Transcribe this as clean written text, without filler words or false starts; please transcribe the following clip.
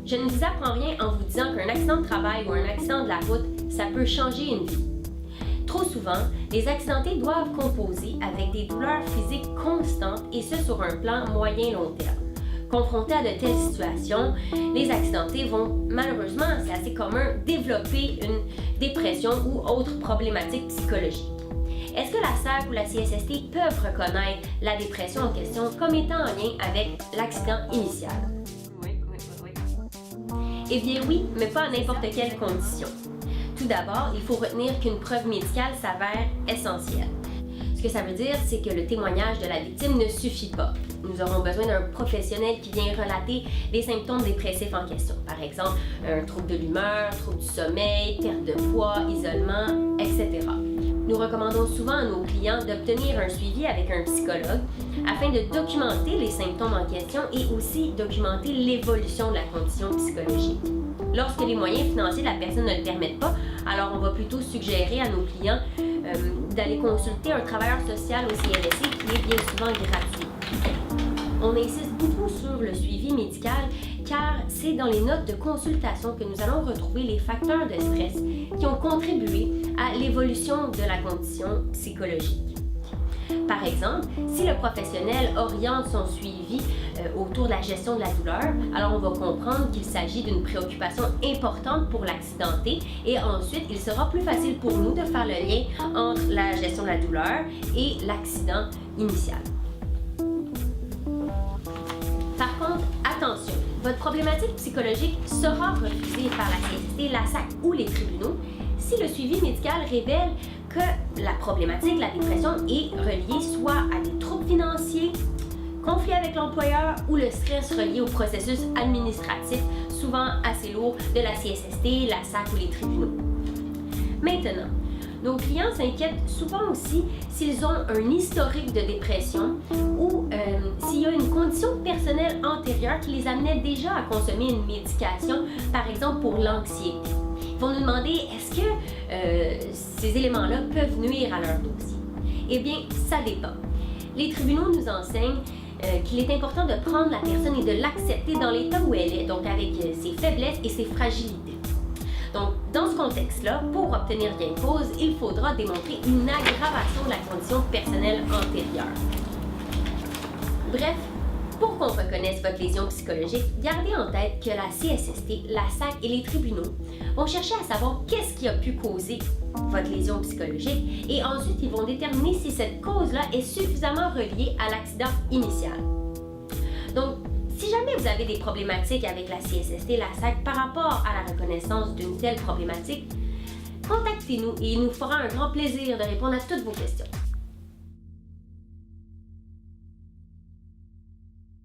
Je ne vous apprends rien en vous disant qu'un accident de travail ou un accident de la route, ça peut changer une vie. Trop souvent, les accidentés doivent composer avec des douleurs physiques constantes et ce sur un plan moyen-long terme. Confrontés à de telles situations, les accidentés vont malheureusement, c'est assez commun, développer une dépression ou autre problématique psychologique. Est-ce que la SAC ou la CSST peuvent reconnaître la dépression en question comme étant en lien avec l'accident initial? Oui. Eh bien oui, mais pas à n'importe quelle condition. Tout d'abord, il faut retenir qu'une preuve médicale s'avère essentielle. Ce que ça veut dire, c'est que le témoignage de la victime ne suffit pas. Nous aurons besoin d'un professionnel qui vient relater les symptômes dépressifs en question. Par exemple, un trouble de l'humeur, trouble du sommeil, perte de poids, isolement, etc. Nous recommandons souvent à nos clients d'obtenir un suivi avec un psychologue afin de documenter les symptômes en question et aussi documenter l'évolution de la condition psychologique. Lorsque les moyens financiers de la personne ne le permettent pas, alors on va plutôt suggérer à nos clients d'aller consulter un travailleur social au CLSC qui est bien souvent gratuit. On insiste beaucoup sur le suivi médical car c'est dans les notes de consultation que nous allons retrouver les facteurs de stress qui ont contribué à l'évolution de la condition psychologique. Par exemple, si le professionnel oriente son suivi autour de la gestion de la douleur, alors on va comprendre qu'il s'agit d'une préoccupation importante pour l'accidenté et ensuite il sera plus facile pour nous de faire le lien entre la gestion de la douleur et l'accident initial. Par contre, attention, votre problématique psychologique sera refusée par la CSST, la SAC ou les tribunaux si le suivi médical révèle que la problématique, la dépression, est reliée soit à des troubles financiers, conflits avec l'employeur ou le stress relié au processus administratif, souvent assez lourd, de la CSST, la SAC ou les tribunaux. Maintenant, nos clients s'inquiètent souvent aussi s'ils ont un historique de dépression ou s'il y a une condition personnelle antérieure qui les amenait déjà à consommer une médication, par exemple pour l'anxiété. Ils vont nous demander est-ce que ces éléments-là peuvent nuire à leur dossier? Eh bien, ça dépend. Les tribunaux nous enseignent qu'il est important de prendre la personne et de l'accepter dans l'état où elle est, donc avec ses faiblesses et ses fragilités. Donc, dans ce contexte-là, pour obtenir gain de cause, il faudra démontrer une aggravation de la condition personnelle antérieure. Bref, pour qu'on reconnaisse votre lésion psychologique, gardez en tête que la CSST, la SAC et les tribunaux vont chercher à savoir qu'est-ce qui a pu causer votre lésion psychologique et ensuite ils vont déterminer si cette cause-là est suffisamment reliée à l'accident initial. Donc, si jamais vous avez des problématiques avec la CSST, la SAC par rapport à la reconnaissance d'une telle problématique, contactez-nous et il nous fera un grand plaisir de répondre à toutes vos questions.